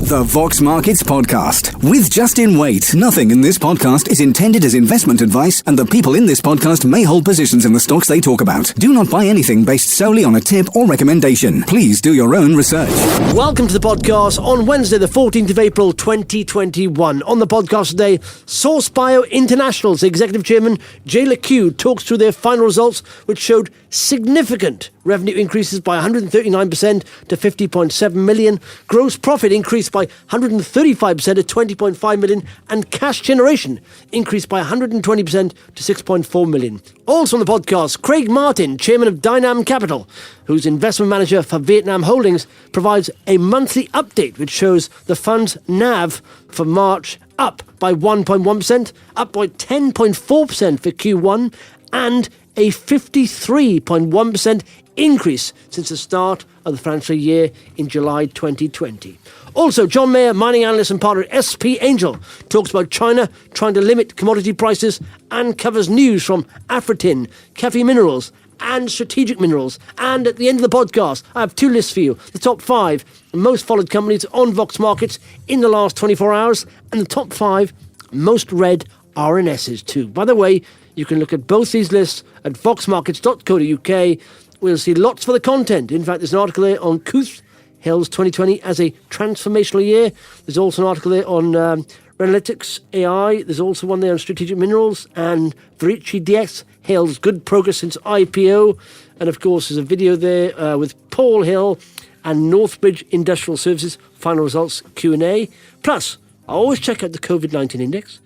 The Vox Markets Podcast with Justin Waite. Nothing in this podcast is intended as investment advice, and the people in this podcast may hold positions in the stocks they talk about. Do not buy anything based solely on a tip or recommendation. Please do your own research. Welcome to the podcast on Wednesday, the 14th of April, 2021. On the podcast today, SourceBio International's Executive Chairman Jay LeCoque talks through their final results, which showed significant revenue increases by 139% to 50.7 million. Gross profit increased by 135% to 20.5 million. And cash generation increased by 120% to 6.4 million. Also on the podcast, Craig Martin, Chairman of Dynam Capital, who's investment manager for Vietnam Holdings, provides a monthly update which shows the fund's NAV for March up by 1.1%, up by 10.4% for Q1, and a 53.1% increase since the start of the financial year in July 2020. Also, John Meyer, mining analyst and partner at SP Angel, talks about China trying to limit commodity prices and covers news from Afritin, Kefi minerals, and strategic minerals. And at the end of the podcast, I have two lists for you. The top 5 most followed companies on Vox Markets in the last 24 hours, and the top 5 most read RNSs too. By the way, you can look at both these lists at voxmarkets.co.uk. We'll see lots for the content. In fact, there's an article there on Kefi hails 2020 as a transformational year. There's also an article there on Analytics AI. There's also one there on strategic minerals. And Verici DX hails good progress since IPO. And of course, there's a video there with Paul Hill and Northbridge Industrial Services final results Q&A. Plus, I always check out the COVID-19 index.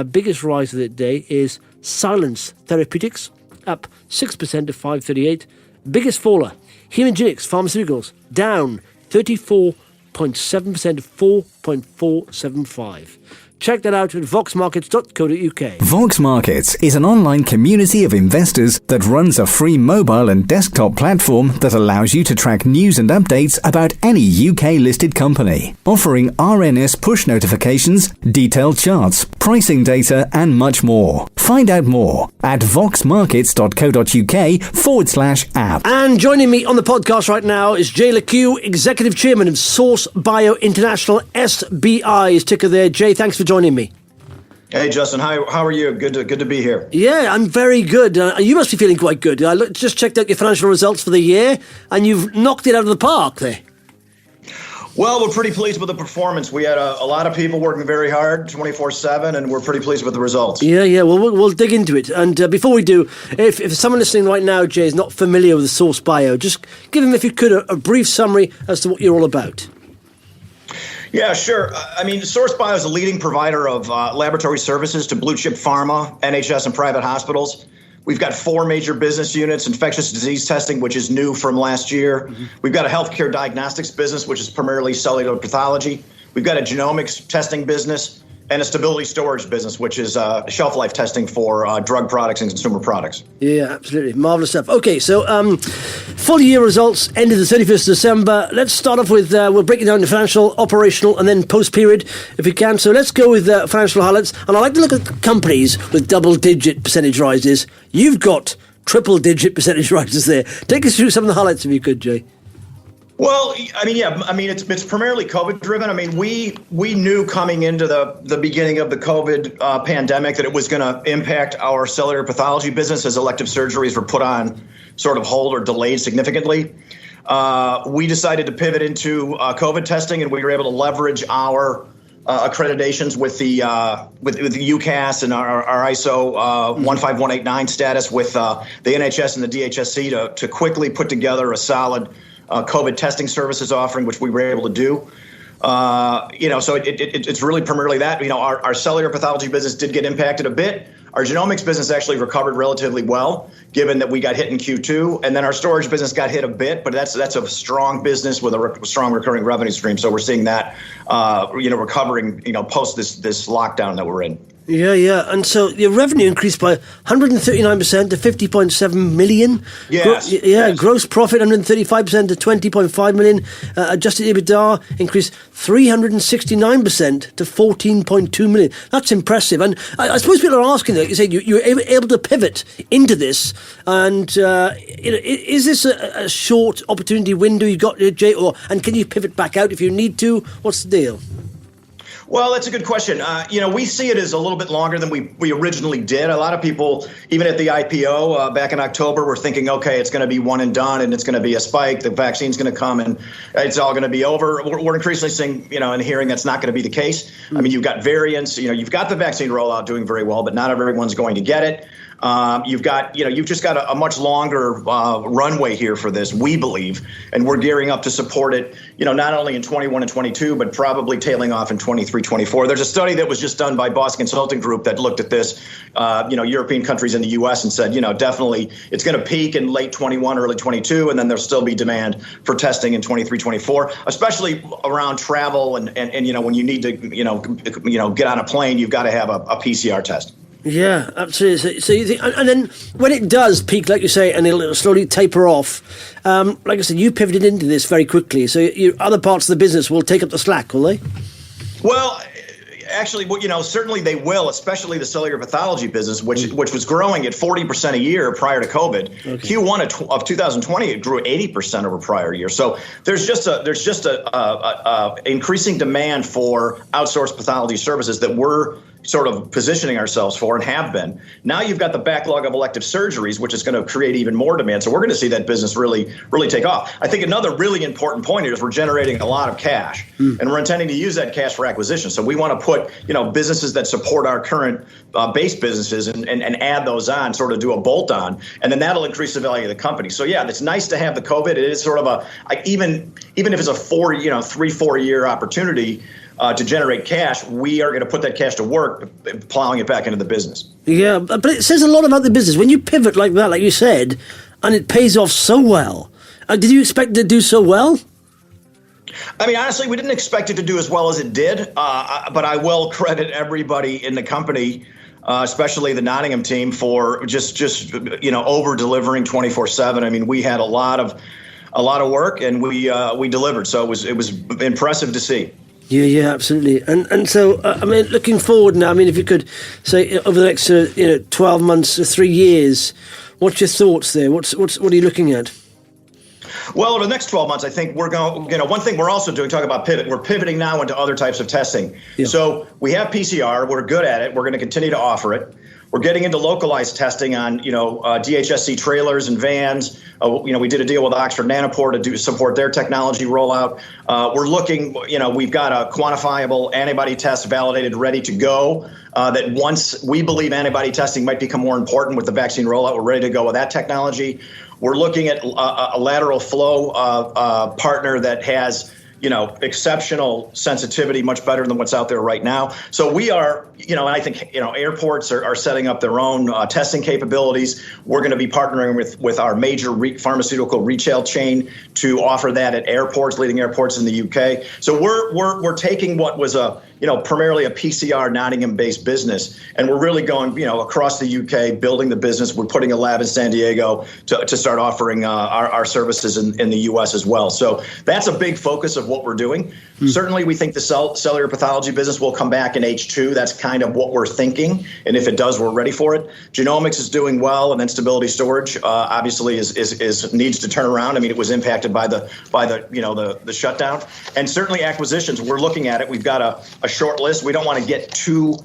Biggest rise of the day is Silence Therapeutics, up 6% to 538. Biggest faller, Hemogenics Pharmaceuticals, down 34.7% to 4.475. Check that out at voxmarkets.co.uk. Vox Markets is an online community of investors that runs a free mobile and desktop platform that allows you to track news and updates about any UK-listed company, offering RNS push notifications, detailed charts, pricing data, and much more. Find out more at voxmarkets.co.uk/app. And joining me on the podcast right now is Jay LeCoque, Executive Chairman of SourceBio International, SBI's ticker there. Jay, thanks for joining me. Hey, Justin. How are you? Good to be here. Yeah, I'm very good. You must be feeling quite good. I just checked out your financial results for the year, and you've knocked it out of the park there. Well, we're pretty pleased with the performance. We had a lot of people working very hard, 24/7, and we're pretty pleased with the results. Yeah. Well, we'll dig into it. And before we do, if someone listening right now, Jay, is not familiar with the SourceBio, just give them, if you could, a brief summary as to what you're all about. Yeah, sure. I mean, SourceBio is a leading provider of laboratory services to blue chip pharma, NHS, and private hospitals. We've got 4 major business units: infectious disease testing, which is new from last year. Mm-hmm. We've got a healthcare diagnostics business, which is primarily cellular pathology. We've got a genomics testing business and a stability storage business, which is shelf life testing for drug products and consumer products. Yeah, absolutely. Marvelous stuff. Okay, so full year results ended the 31st of December. Let's start off with, we'll break it down to financial, operational, and then post-period, if we can. So let's go with financial highlights. And I like to look at companies with double-digit percentage rises. You've got triple-digit percentage rises there. Take us through some of the highlights, if you could, Jay. Well, it's primarily COVID-driven. I mean, we knew coming into the beginning of the COVID pandemic that it was going to impact our cellular pathology business as elective surgeries were put on sort of hold or delayed significantly. We decided to pivot into COVID testing, and we were able to leverage our accreditations with the UCAS and our ISO 15189 status with the NHS and the DHSC to quickly put together a solid COVID testing services offering, which we were able to do. So it's really primarily that. Our cellular pathology business did get impacted a bit. Our genomics business actually recovered relatively well, given that we got hit in Q2, and then our storage business got hit a bit. But that's a strong business with a strong recurring revenue stream. So we're seeing that, recovering, post this lockdown that we're in. Yeah. And so your revenue increased by 139% to 50.7 million. Yes. Yes. Gross profit 135% to 20.5 million. Adjusted EBITDA increased 369% to 14.2 million. That's impressive. And I suppose people are asking, like you said, you were able to pivot into this. And is this a short opportunity window you got, Jay? And can you pivot back out if you need to? What's the deal? Well, that's a good question. We see it as a little bit longer than we originally did. A lot of people, even at the IPO back in October, were thinking, okay, it's going to be one and done, and it's going to be a spike. The vaccine's going to come, and it's all going to be over. We're increasingly seeing, and hearing that's not going to be the case. I mean, you've got variants. You've got the vaccine rollout doing very well, but not everyone's going to get it. You've just got a much longer runway here for this, we believe, and we're gearing up to support it, not only in 21 and 22, but probably tailing off in 23, 24. There's a study that was just done by Boston Consulting Group that looked at this, European countries and the U.S. and said, definitely it's going to peak in late 21, early 22, and then there'll still be demand for testing in 23, 24, especially around travel and when you need to, get on a plane, you've got to have a PCR test. Yeah, absolutely. So you think, and then when it does peak, like you say, and it'll slowly taper off, like I said, you pivoted into this very quickly. So other parts of the business will take up the slack, will they? Well, actually, certainly they will, especially the cellular pathology business, which was growing at 40% a year prior to COVID. Okay. Q1 of 2020, it grew 80% over prior year. So there's just a increasing demand for outsourced pathology services that we're sort of positioning ourselves for and have been. Now you've got the backlog of elective surgeries, which is going to create even more demand. So we're going to see that business really, really take off. I think another really important point here is we're generating a lot of cash, and we're intending to use that cash for acquisition. So we want to put, businesses that support our current base businesses and add those on, sort of do a bolt on, and then that'll increase the value of the company. So yeah, it's nice to have the COVID. It is sort of even if it's a 3-4 year opportunity, to generate cash, we are going to put that cash to work, plowing it back into the business. Yeah, but it says a lot about the business. When you pivot like that, like you said, and it pays off so well, did you expect it to do so well? I mean, honestly, we didn't expect it to do as well as it did, but I will credit everybody in the company, especially the Nottingham team, for just over-delivering 24/7. I mean, we had a lot of work, and we delivered. So it was impressive to see. Yeah, absolutely. And so, looking forward now, if you could say over the next 12 months to 3 years, what's your thoughts there? What are you looking at? Well, over the next 12 months, I think we're going, one thing we're also doing, talk about pivot, we're pivoting now into other types of testing. Yeah. So we have PCR, we're good at it, we're going to continue to offer it. We're getting into localized testing on, DHSC trailers and vans. We did a deal with Oxford Nanopore to support their technology rollout. We're looking, we've got a quantifiable antibody test validated, ready to go. That once we believe antibody testing might become more important with the vaccine rollout, we're ready to go with that technology. We're looking at a lateral flow partner that has, exceptional sensitivity, much better than what's out there right now. So we are, and I think, airports are setting up their own testing capabilities. We're going to be partnering with our major pharmaceutical retail chain to offer that at airports, leading airports in the UK. So we're taking what was primarily a PCR Nottingham-based business, and we're really going, across the UK, building the business. We're putting a lab in San Diego to start offering our services in the US as well. So that's a big focus of what we're doing. Certainly, we think the cellular pathology business will come back in H2. That's kind of what we're thinking, and if it does, we're ready for it. Genomics is doing well, and then stability storage obviously is needs to turn around. I mean, it was impacted by the shutdown, and certainly acquisitions. We're looking at it. We've got a short list. We don't want to get too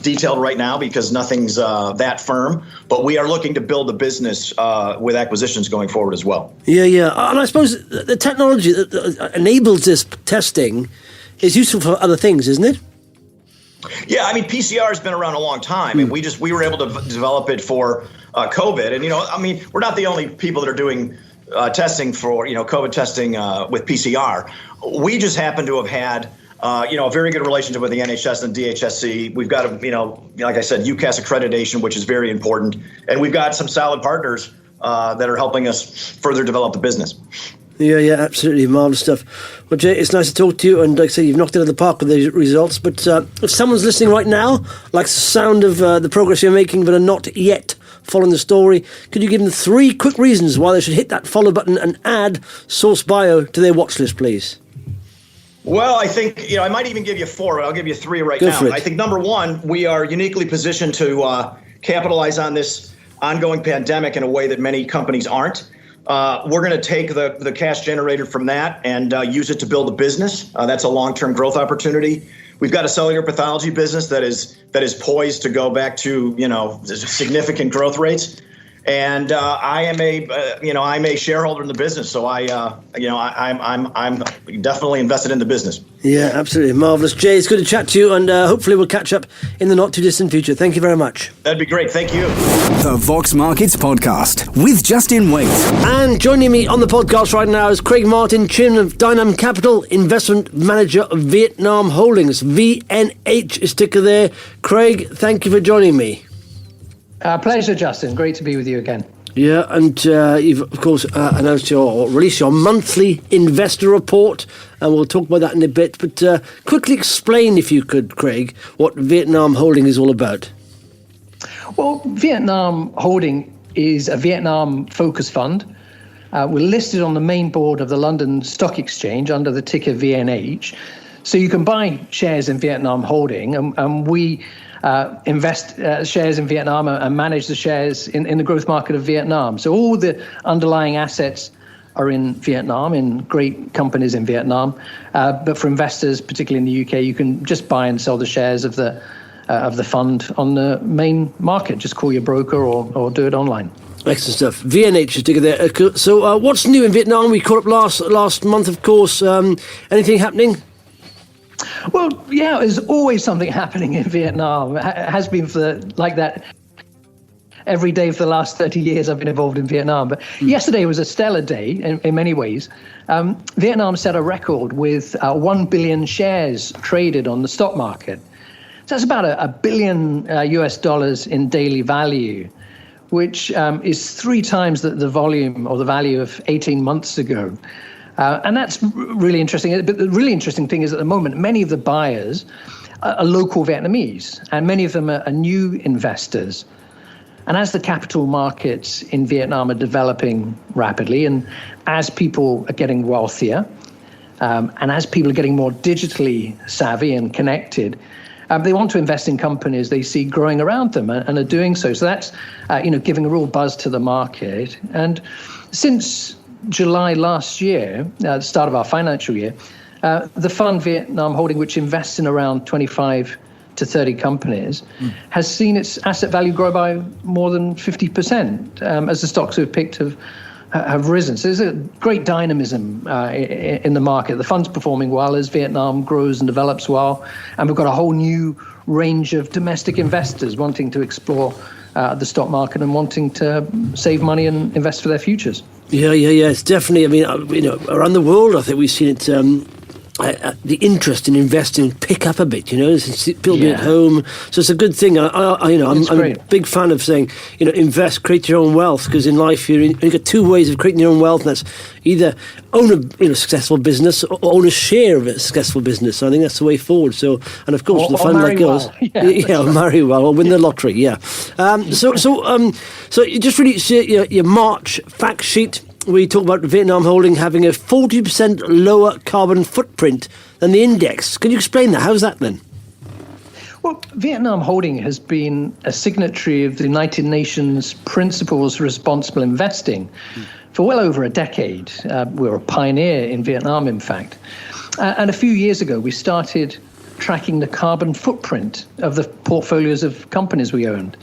detailed right now because nothing's that firm, but we are looking to build a business with acquisitions going forward as well. Yeah. And I suppose the technology that enables this testing is useful for other things, isn't it? Yeah, I mean, PCR has been around a long time, and we were able to develop it for COVID. And, we're not the only people that are doing testing for, COVID testing with PCR. We just happen to have had a very good relationship with the NHS and DHSC. We've got, like I said, UCAS accreditation, which is very important. And we've got some solid partners that are helping us further develop the business. Yeah, absolutely. Marvellous stuff. Well, Jay, it's nice to talk to you, and like I say, you've knocked it out of the park with those results, but if someone's listening right now, likes the sound of the progress you're making, but are not yet following the story, could you give them 3 quick reasons why they should hit that follow button and add SourceBio to their watch list, please? Well, I think, I might even give you 4. I'll give you 3 right Go now. for it. I think number 1, we are uniquely positioned to capitalize on this ongoing pandemic in a way that many companies aren't. We're going to take the cash generated from that and use it to build a business. That's a long-term growth opportunity. We've got a cellular pathology business that is poised to go back to significant growth rates. And I am I'm a shareholder in the business, so I'm definitely invested in the business. Yeah, absolutely marvelous. Jay, it's good to chat to you, and hopefully we'll catch up in the not too distant future. Thank you very much. That'd be great. Thank you. The Vox Markets podcast with Justin Waite. And joining me on the podcast right now is Craig Martin, Chairman of Dynam Capital, Investment Manager of Vietnam Holdings. VNH is ticker there. Craig, thank you for joining me. Pleasure, Justin. Great to be with you again. Yeah, and you've, of course, announced released your monthly investor report, and we'll talk about that in a bit. But quickly explain, if you could, Craig, what Vietnam Holding is all about. Well, Vietnam Holding is a Vietnam-focused fund. We're listed on the main board of the London Stock Exchange under the ticker VNH. So you can buy shares in Vietnam Holding, and we invest shares in Vietnam and manage the shares in the growth market of Vietnam. So all the underlying assets are in Vietnam, in great companies in Vietnam. But for investors, particularly in the UK, you can just buy and sell the shares of the fund on the main market. Just call your broker or do it online. Excellent stuff. VNH is ticker there. So what's new in Vietnam? We caught up last month, of course. Anything happening? Well, yeah, there's always something happening in Vietnam. It has been like that every day for the last 30 years I've been involved in Vietnam. But yesterday was a stellar day in many ways. Vietnam set a record with 1 billion shares traded on the stock market. So that's about $1 billion US dollars in daily value, which is 3 times the volume or the value of 18 months ago. And that's really interesting. But the really interesting thing is at the moment, many of the buyers are local Vietnamese, and many of them are new investors. And as the capital markets in Vietnam are developing rapidly, and as people are getting wealthier, and as people are getting more digitally savvy and connected, they want to invest in companies they see growing around them and are doing so. So that's giving a real buzz to the market. And since July last year, the start of our financial year, the fund Vietnam Holding, which invests in around 25 to 30 companies, has seen its asset value grow by more than 50% as the stocks we've picked have risen. So there's a great dynamism in the market. The fund's performing well as Vietnam grows and develops well, and we've got a whole new range of domestic investors wanting to explore the stock market and wanting to save money and invest for their futures. Yeah. It's definitely, around the world, I think we've seen it, the interest in investing pick up a bit, people being at home. So it's a good thing. I'm a big fan of saying, invest, create your own wealth, because in life you've got 2 ways of creating your own wealth, and that's either own a successful business or own a share of a successful business. So I think that's the way forward. So, and of course, the fund like goes, marry well or win the lottery. Yeah. So you just really see your March fact sheet. We talk about Vietnam Holding having a 40% lower carbon footprint than the index. Can you explain that? How's that then? Well, Vietnam Holding has been a signatory of the United Nations Principles for Responsible Investing for well over a decade. We're a pioneer in Vietnam, in fact. And a few years ago, we started tracking the carbon footprint of the portfolios of companies we owned.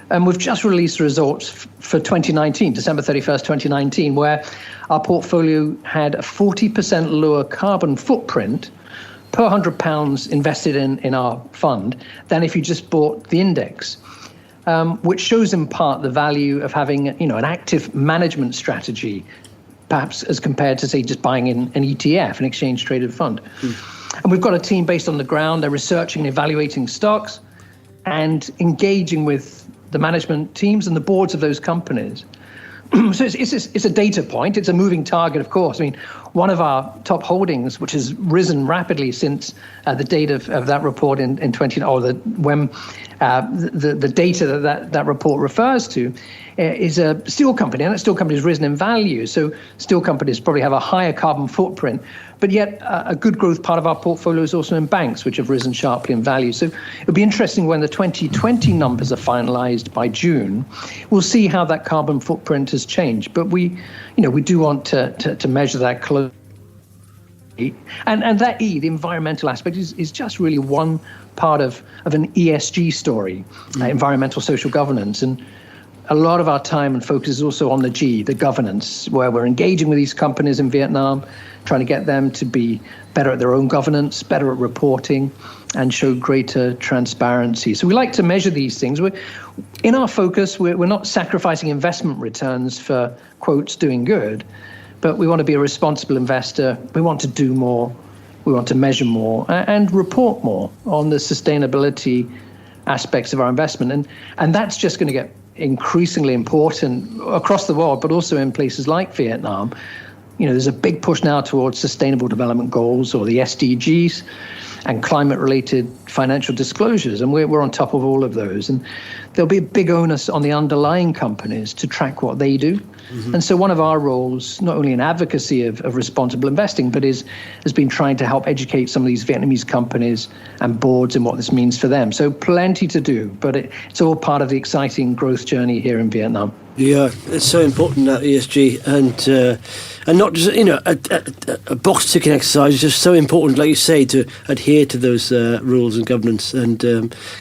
And we've just released results for 2019, December 31st, 2019, where our portfolio had a 40% lower carbon footprint per £100 invested in our fund than if you just bought the index, which shows in part the value of having an active management strategy, perhaps as compared to, say, just buying in an ETF, an exchange-traded fund. And we've got a team based on the ground. They're researching and evaluating stocks and engaging with the management teams and the boards of those companies, So it's a data point. It's a moving target, of course. I mean, one of our top holdings, which has risen rapidly since the date of that report in 20, or the data that report refers to, is a steel company, and that steel company has risen in value. So steel companies probably have a higher carbon footprint, but yet a good growth part of our portfolio is also in banks, which have risen sharply in value. So it'll be interesting when the 2020 numbers are finalized by June. We'll see how that carbon footprint has changed, but we do want to measure that closely. And that the environmental aspect, is just really one part of an ESG story, environmental social governance. And a lot of our time and focus is also on the G, the governance, where we're engaging with these companies in Vietnam, trying to get them to be better at their own governance, better at reporting, and show greater transparency. So we like to measure these things. In our focus, we're not sacrificing investment returns for, quotes, doing good, but we want to be a responsible investor. We want to do more. We want to measure more and report more on the sustainability aspects of our investment. And that's just going to get increasingly important across the world, but also in places like Vietnam. There's a big push now towards sustainable development goals, or the SDGs, and climate-related financial disclosures, and we're on top of all of those. And there'll be a big onus on the underlying companies to track what they do. Mm-hmm. And so one of our roles, not only in advocacy of responsible investing, but has been trying to help educate some of these Vietnamese companies and boards and what this means for them. So plenty to do, but it's all part of the exciting growth journey here in Vietnam. Yeah, it's so important, that ESG, and not just a box ticking exercise. It's just so important, like you say, to adhere to those rules and governance and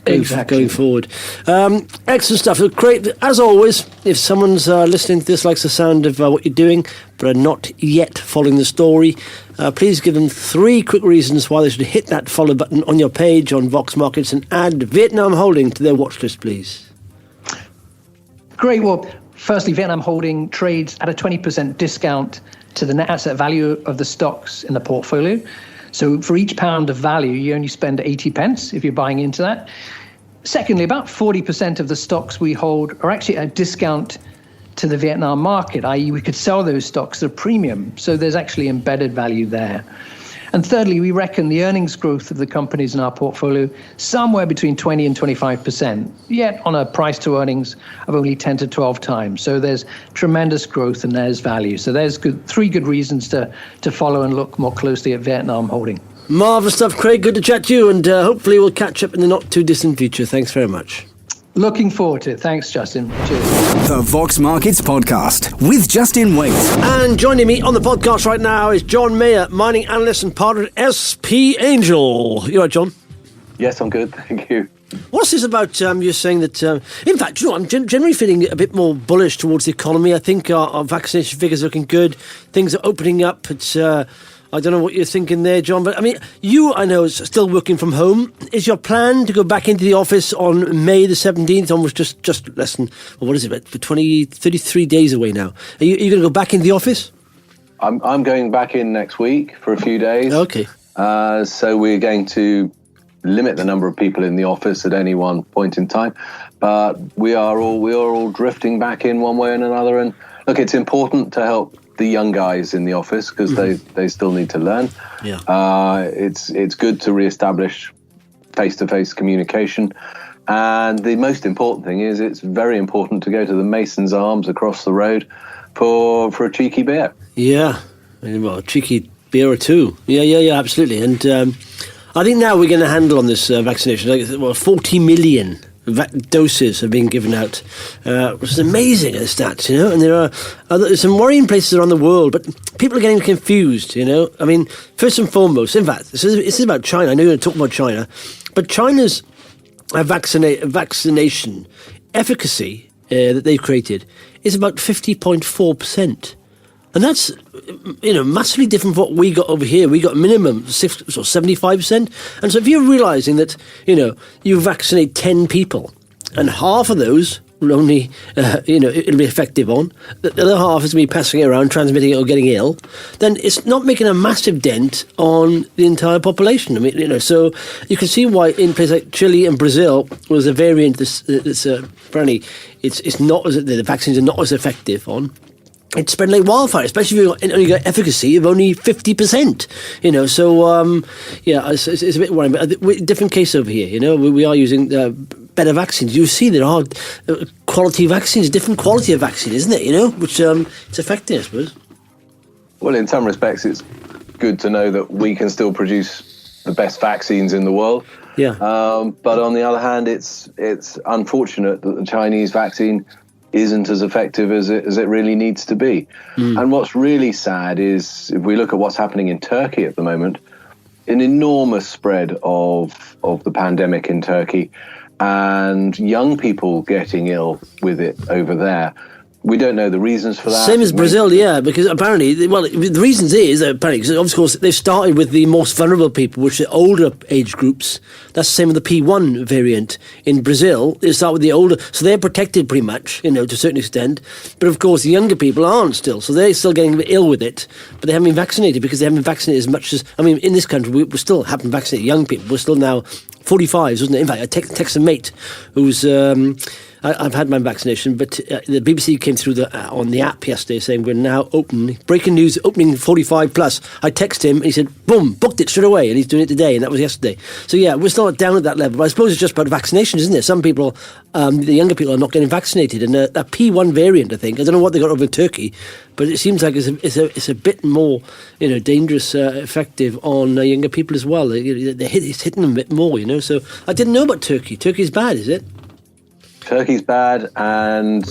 going forward. Excellent stuff. Great, as always. If someone's listening to this, likes the sound of what you're doing, but are not yet following the story, please give them 3 quick reasons why they should hit that follow button on your page on Vox Markets and add Vietnam Holding to their watch list, please. Great. Well, firstly, Vietnam Holding trades at a 20% discount to the net asset value of the stocks in the portfolio. So for each pound of value, you only spend 80 pence if you're buying into that. Secondly, about 40% of the stocks we hold are actually at a discount to the Vietnam market, i.e. we could sell those stocks at a premium. So there's actually embedded value there. And thirdly, we reckon the earnings growth of the companies in our portfolio somewhere between 20 and 25%, yet on a price to earnings of only 10 to 12 times. So there's tremendous growth and there's value. So there's 3 good reasons to follow and look more closely at Vietnam Holding. Marvellous stuff, Craig. Good to chat to you, and hopefully we'll catch up in the not too distant future. Thanks very much. Looking forward to it. Thanks, Justin. Cheers. The Vox Markets Podcast with Justin Waite. And joining me on the podcast right now is John Meyer, mining analyst and partner at SP Angel. You all right, John? Yes, I'm good. Thank you. What's this about you saying that, in fact, I'm generally feeling a bit more bullish towards the economy. I think our vaccination figures are looking good. Things are opening up. It's I don't know what you're thinking there, John, but I mean, I know, is still working from home. Is your plan to go back into the office on May the 17th, almost just less than, what is it, for 33 days away now? Are you going to go back into the office? I'm going back in next week for a few days. Okay. So we're going to limit the number of people in the office at any one point in time, but we are all drifting back in one way and another. And look, it's important to help the young guys in the office because they still need to learn. Yeah. It's good to reestablish face-to-face communication, and the most important thing is it's very important to go to the Mason's Arms across the road for a cheeky beer. Yeah, well, a cheeky beer or two. Yeah, absolutely. And I think now we're going to handle on this vaccination. 40 million doses have been given out, which is amazing, the stats, and there are some worrying places around the world, but people are getting confused, I mean, first and foremost, in fact, this is about China. I know you're going to talk about China, but China's vaccination efficacy that they've created is about 50.4%. And that's, massively different from what we got over here. We got minimum 75%. And so if you're realising that, you vaccinate 10 people and half of those will only, it'll be effective on. The other half is going to be passing it around, transmitting it or getting ill. Then it's not making a massive dent on the entire population. I mean, so you can see why in places like Chile and Brazil was a variant that's apparently it's not as the vaccines are not as effective on. It's spread like wildfire, especially if you've only got efficacy of only 50%. So it's a bit worrying. But different case over here. We are using better vaccines. You see, there are quality vaccines, different quality of vaccine, isn't it? Which it's affecting, I suppose. Well, in some respects, it's good to know that we can still produce the best vaccines in the world. Yeah. But on the other hand, it's unfortunate that the Chinese vaccine isn't as effective as it really needs to be. And what's really sad is if we look at what's happening in Turkey at the moment, an enormous spread of the pandemic in Turkey and young people getting ill with it over there. We don't know the reasons for that. Same as Brazil, yeah, because apparently, the reasons is that apparently, of course, they've started with the most vulnerable people, which are older age groups. That's the same with the P1 variant in Brazil. They start with the older, so they're protected pretty much, to a certain extent. But of course, the younger people aren't still, so they're still getting ill with it. But they haven't been vaccinated because they haven't been vaccinated as much as, in this country, we still haven't vaccinated young people. We're still now 45s, wasn't it? In fact, I text a mate who's... I've had my vaccination, but the BBC came through on the app yesterday saying we're now open. Breaking news, opening 45 plus. I texted him and he said, boom, booked it straight away, and he's doing it today, and that was yesterday. So yeah, we're still not down at that level. But I suppose it's just about vaccinations, isn't it? Some people, the younger people, are not getting vaccinated, and that P1 variant, I think, I don't know what they got over in Turkey, but it seems like it's a bit more, dangerous, effective on younger people as well. It's hitting them a bit more, So I didn't know about Turkey. Turkey's bad, is it? Turkey's bad, and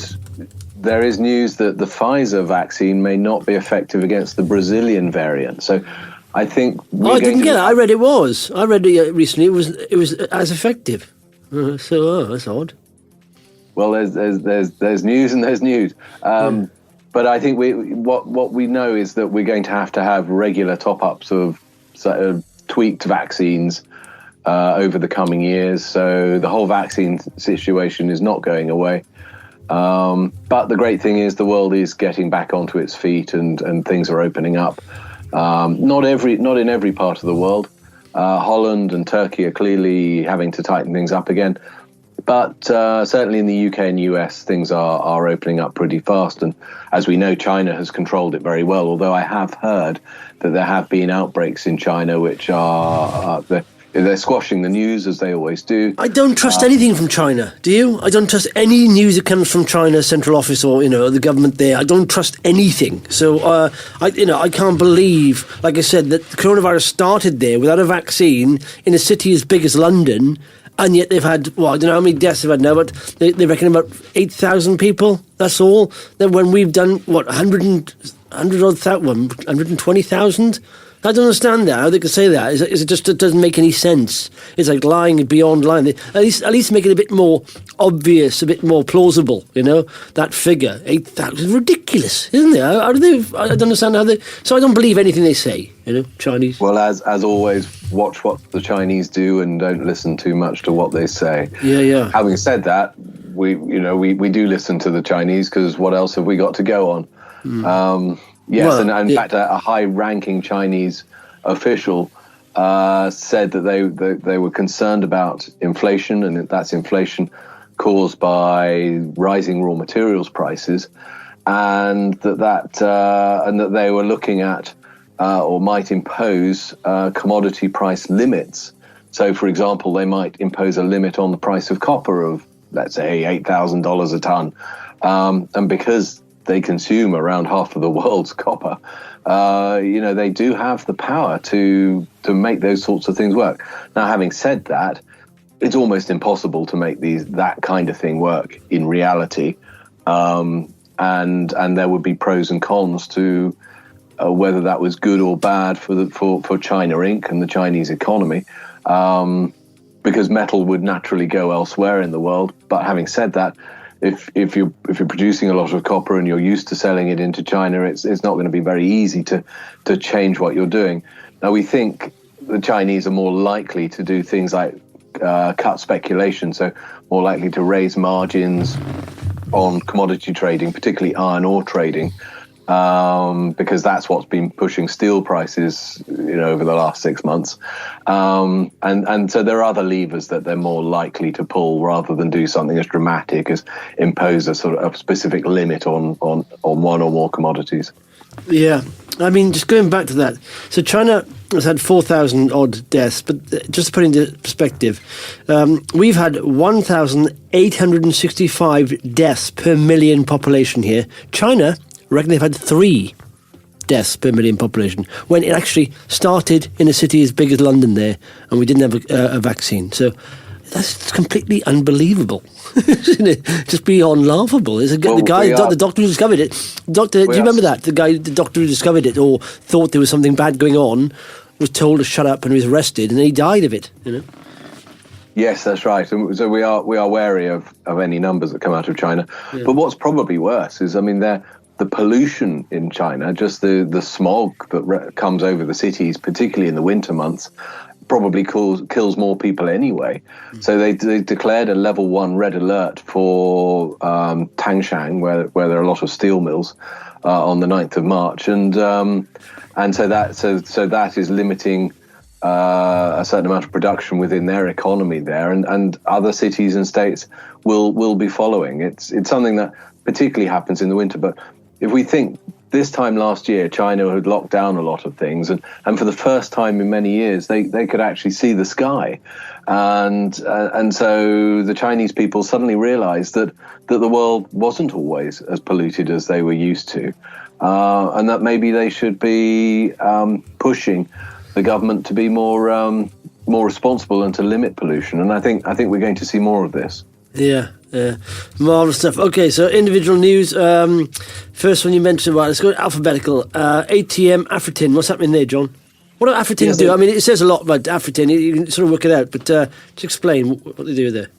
there is news that the Pfizer vaccine may not be effective against the Brazilian variant. So I think I didn't get it. I read it was. I read it recently. It was as effective. That's odd. Well, there's news and there's news. But I think what we know is that we're going to have regular top-ups of tweaked vaccines over the coming years. So the whole vaccine situation is not going away. But the great thing is the world is getting back onto its feet and things are opening up. Not in every part of the world. Holland and Turkey are clearly having to tighten things up again. But certainly in the UK and US, things are opening up pretty fast. And as we know, China has controlled it very well, although I have heard that there have been outbreaks in China which are... They're squashing the news, as they always do. I don't trust anything from China. Do you? I don't trust any news that comes from China's central office or the government there. I don't trust anything. So I can't believe, like I said, that the coronavirus started there without a vaccine in a city as big as London, and yet they've had I don't know how many deaths they've had now, but they reckon about 8,000 people. That's all. Then when we've done 120,000. I don't understand that, how they could say that. It just doesn't make any sense. It's like lying beyond lying. At least make it a bit more obvious, a bit more plausible, that figure. 8,000, ridiculous, isn't it? How do they, I don't understand how they... So I don't believe anything they say, Chinese. Well, as always, watch what the Chinese do and don't listen too much to what they say. Yeah. Having said that, we do listen to the Chinese because what else have we got to go on? Yes, well, and in fact, a high-ranking Chinese official said that they were concerned about inflation, and that's inflation caused by rising raw materials prices, and that they were looking at or might impose commodity price limits. So, for example, they might impose a limit on the price of copper of, let's say, $8,000 a ton, and because they consume around half of the world's copper, they do have the power to make those sorts of things work. Now, having said that, it's almost impossible to make that kind of thing work in reality, and there would be pros and cons to whether that was good or bad for China Inc. and the Chinese economy, because metal would naturally go elsewhere in the world. But having said that, if you're producing a lot of copper and you're used to selling it into China, it's not going to be very easy to change what you're doing. Now, we think the Chinese are more likely to do things like cut speculation, so more likely to raise margins on commodity trading, particularly iron ore trading, because that's what's been pushing steel prices, over the last 6 months. And so there are other levers that they're more likely to pull rather than do something as dramatic as impose a sort of a specific limit on one or more commodities. Yeah. I mean, just going back to that. So China has had 4,000 odd deaths, but just to put it into perspective, we've had 1,865 deaths per million population here. China, I reckon they've had 3 deaths per million population, when it actually started in a city as big as London there, and we didn't have a vaccine. So that's completely unbelievable. Isn't it? Just beyond laughable. The doctor who discovered it. Do you remember that? The doctor who discovered it or thought there was something bad going on was told to shut up and was arrested, and then he died of it. Yes, that's right. And so we are wary of any numbers that come out of China. Yeah. But what's probably worse is, the pollution in China, just the smog that comes over the cities, particularly in the winter months, probably kills more people anyway. So they declared a level 1 red alert for Tangshan, where there are a lot of steel mills, on the 9th of March, and so that is limiting a certain amount of production within their economy there, and other cities and states will be following. It's something that particularly happens in the winter, but if we think this time last year, China had locked down a lot of things, and for the first time in many years, they could actually see the sky, and so the Chinese people suddenly realized that the world wasn't always as polluted as they were used to, and that maybe they should be pushing the government to be more responsible and to limit pollution. And I think we're going to see more of this. Yeah. Marvelous stuff. Okay, so individual news. First one you mentioned, let's go alphabetical. ATM, Afritin. What's happening there, John? What do Afritin do? I mean, it says a lot about Afritin. You can sort of work it out, but just explain what they do there.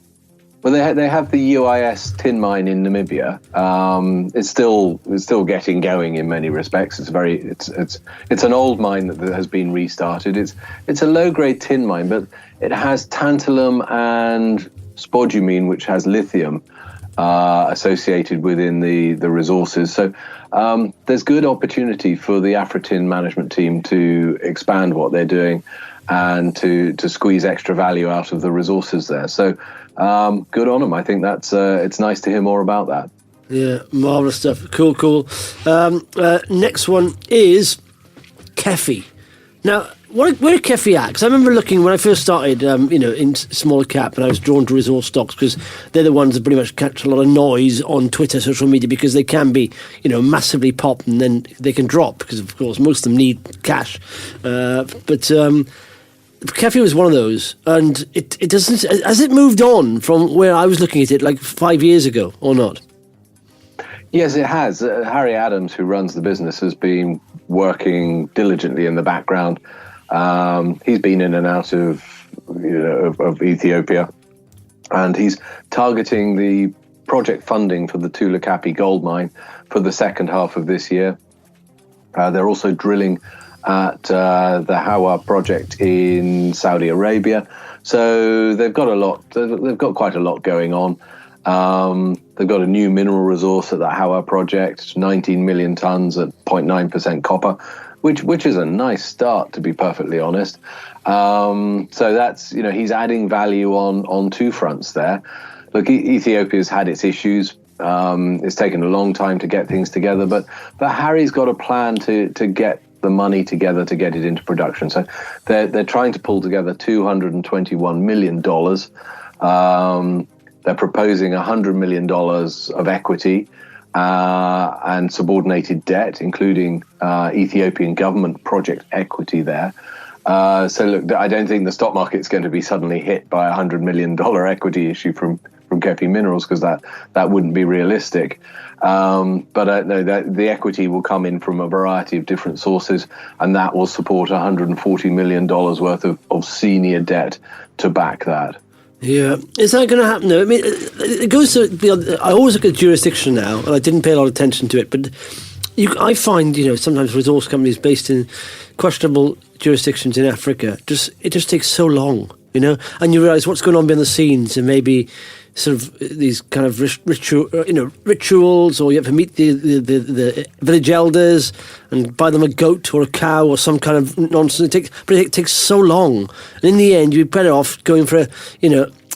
Well, they have the UIS tin mine in Namibia. It's still getting going in many respects. It's an old mine that has been restarted. It's a low grade tin mine, but it has tantalum and spodumene, which has lithium associated within the resources. So there's good opportunity for the Afritin management team to expand what they're doing and to squeeze extra value out of the resources there. So good on them. I think that's it's nice to hear more about that. Yeah, marvelous stuff. Cool. Next one is Kefi. Now, where are Kefi at? Because I remember looking when I first started, in smaller cap, and I was drawn to resource stocks because they're the ones that pretty much catch a lot of noise on Twitter, social media, because they can be, massively pop and then they can drop because, of course, most of them need cash. But Kefi was one of those, and it doesn't. Has it moved on from where I was looking at it like 5 years ago, or not? Yes, it has. Harry Adams, who runs the business, has been working diligently in the background. He's been in and out of Ethiopia, and he's targeting the project funding for the Tula Capi gold mine for the second half of this year. They're also drilling at the Hawa project in Saudi Arabia. So they've got quite a lot going on. They've got a new mineral resource at the Hawa project, 19 million tons at 0.9% copper, which is a nice start, to be perfectly honest. So that's, he's adding value on two fronts there. Look, Ethiopia's had its issues. It's taken a long time to get things together, but Harry's got a plan to get the money together to get it into production. So they're trying to pull together $221 million. They're proposing $100 million of equity and subordinated debt, including Ethiopian government project equity there. So look, I don't think the stock market's going to be suddenly hit by a $100 million equity issue from Kefi Minerals, because that wouldn't be realistic. But no, the equity will come in from a variety of different sources, and that will support $140 million worth of senior debt to back that. Yeah, is that going to happen? I mean, it goes to I always look at jurisdiction now, and I didn't pay a lot of attention to it, but I find sometimes resource companies based in questionable jurisdictions in Africa it just takes so long and you realise what's going on behind the scenes, and maybe sort of these kind of rituals, or you have to meet the village elders and buy them a goat or a cow or some kind of nonsense. It takes so long, and in the end, you'd be better off going for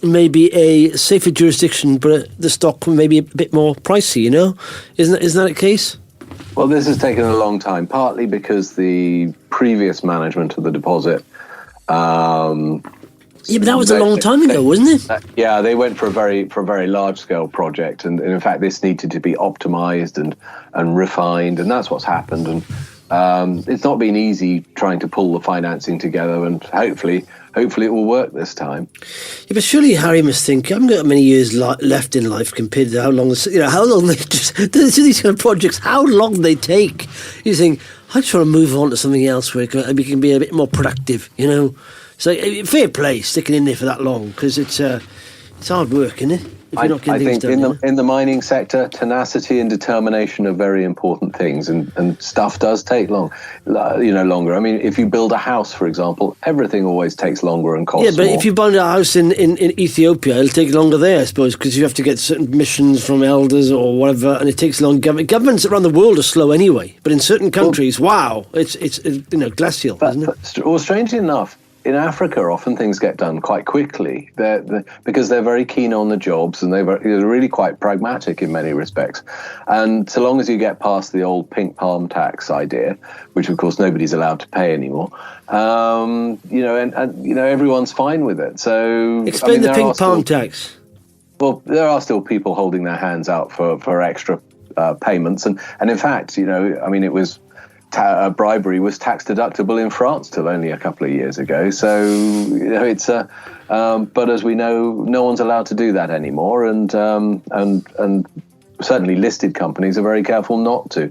maybe a safer jurisdiction, but the stock may be a bit more pricey. Isn't that the case? Well, this has taken a long time, partly because the previous management of the deposit. Yeah, but that was a long time ago, wasn't it? Yeah, they went for a very large scale project, and in fact, this needed to be optimized and refined, and that's what's happened. And it's not been easy trying to pull the financing together, and hopefully it will work this time. Yeah, but surely Harry must think, I haven't got many years left in life compared to how long they just these kind of projects, how long they take. You think, I just want to move on to something else where we can be a bit more productive, So fair play sticking in there for that long, because it's hard work, isn't it? If you're not getting things done. In the mining sector, tenacity and determination are very important things, and stuff does take longer. I mean, if you build a house, for example, everything always takes longer and costs more. Yeah, but if you build a house in Ethiopia, it'll take longer there, I suppose, because you have to get certain permissions from elders or whatever, and it takes long. Governments around the world are slow anyway, but in certain countries, it's glacial, isn't it? Well, strangely enough, in Africa, often things get done quite quickly because they're very keen on the jobs, and they're really quite pragmatic in many respects. And so long as you get past the old pink palm tax idea, which of course nobody's allowed to pay anymore, everyone's fine with it. So explain the pink palm tax. Well, there are still people holding their hands out for extra payments, and in fact, it was. Bribery was tax deductible in France till only a couple of years ago. So it's but as we know, no one's allowed to do that anymore, and certainly listed companies are very careful not to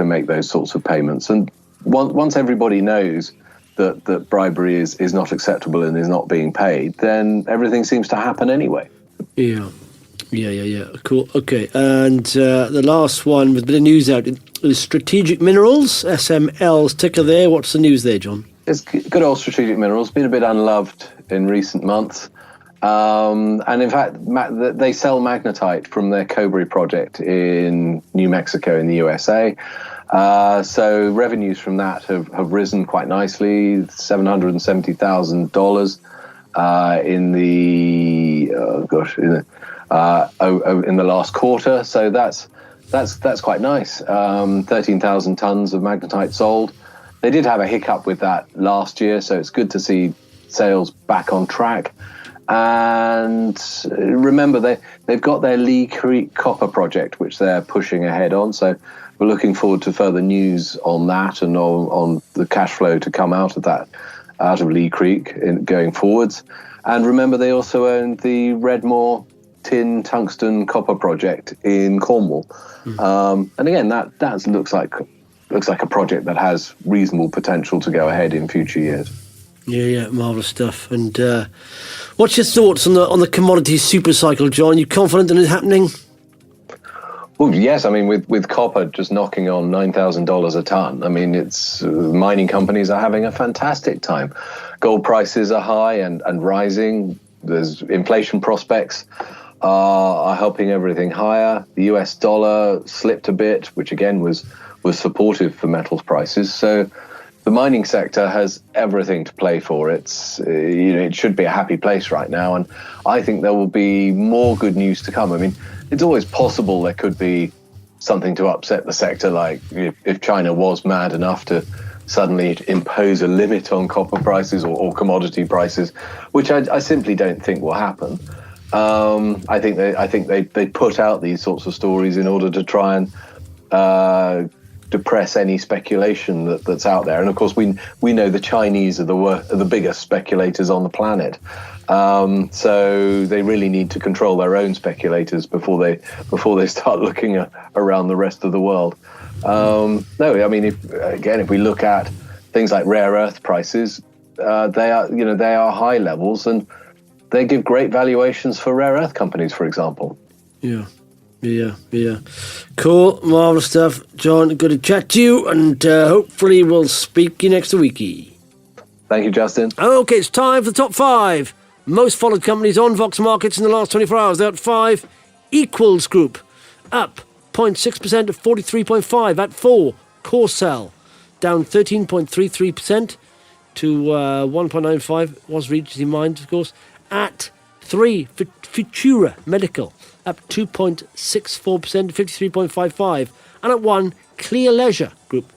make those sorts of payments. And once everybody knows that bribery is not acceptable and is not being paid, then everything seems to happen anyway. Yeah. Cool. Okay. And the last one with a bit of news out is Strategic Minerals, SML's ticker there. What's the news there, John? It's good old Strategic Minerals. Been a bit unloved in recent months. And in fact, they sell magnetite from their Cobre project in New Mexico in the USA. So revenues from that have risen quite nicely, $770,000 in the last quarter. So that's quite nice. 13,000 tons of magnetite sold. They did have a hiccup with that last year, so it's good to see sales back on track. And remember, they've got their Lee Creek copper project, which they're pushing ahead on. So we're looking forward to further news on that and on the cash flow to come out of Lee Creek going forwards. And remember, they also own the Redmoor tin tungsten copper project in Cornwall. And again, that looks like a project that has reasonable potential to go ahead in future years. Yeah, marvellous stuff. And what's your thoughts on the commodity super cycle, John? You confident in it happening? Well, yes. I mean, with copper just knocking on $9,000 a ton, I mean, it's mining companies are having a fantastic time. Gold prices are high and rising. There's inflation prospects are helping everything higher. The US dollar slipped a bit, which again was supportive for metals prices. So the mining sector has everything to play for. It's it should be a happy place right now, and I think there will be more good news to come. I mean, it's always possible there could be something to upset the sector, like if China was mad enough to suddenly impose a limit on copper prices or commodity prices, which I simply don't think will happen. I think they put out these sorts of stories in order to try and depress any speculation that's out there. And of course, we know the Chinese are the biggest speculators on the planet. So they really need to control their own speculators before they start looking around the rest of the world. No, I mean, if we look at things like rare earth prices, they are high levels, and they give great valuations for rare earth companies, for example. Yeah. Cool, marvellous stuff. John, good to chat to you, and hopefully we'll speak you next weeky. Thank you, Justin. Okay, it's time for the top 5 most followed companies on Vox Markets in the last 24 hours. They're at 5. Equals Group, up 0.6% to 43.5. At 4, Corecell, down 13.33% to 1.95. Was Regency Mind, of course. At 3, Futura Medical, up 2.64% to 53.55. And at 1, Clear Leisure Group,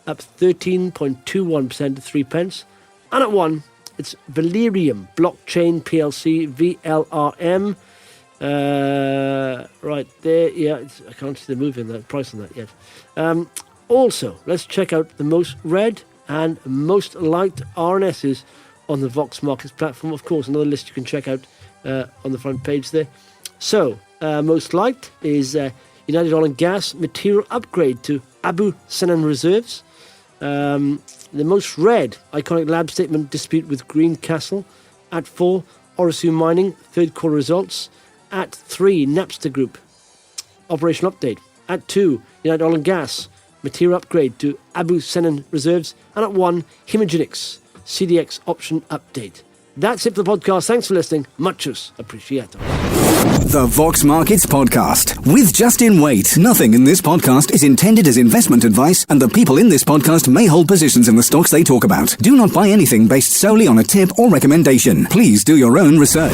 up 13.21% to 3 pence. And at 1, it's Valerium Blockchain PLC, VLRM. Right there, yeah, I can't see the move in that price on that yet. Also, let's check out the most read and most liked RNSs on the Vox Markets platform. Of course, another list you can check out on the front page there. So, most liked is United Oil and Gas material upgrade to Abu Sinan reserves. The most read, Iconic Lab statement dispute with Greencastle. At 4, Orisu Mining, third quarter results. At 3, Napster Group, operation update. At 2, United Oil and Gas, material upgrade to Abu Sinan reserves. And at 1, Hemogenics, CDX option update. That's it for the podcast. Thanks for listening. Muchos appreciato. The Vox Markets Podcast with Justin Waite. Nothing in this podcast is intended as investment advice, and the people in this podcast may hold positions in the stocks they talk about. Do not buy anything based solely on a tip or recommendation. Please do your own research.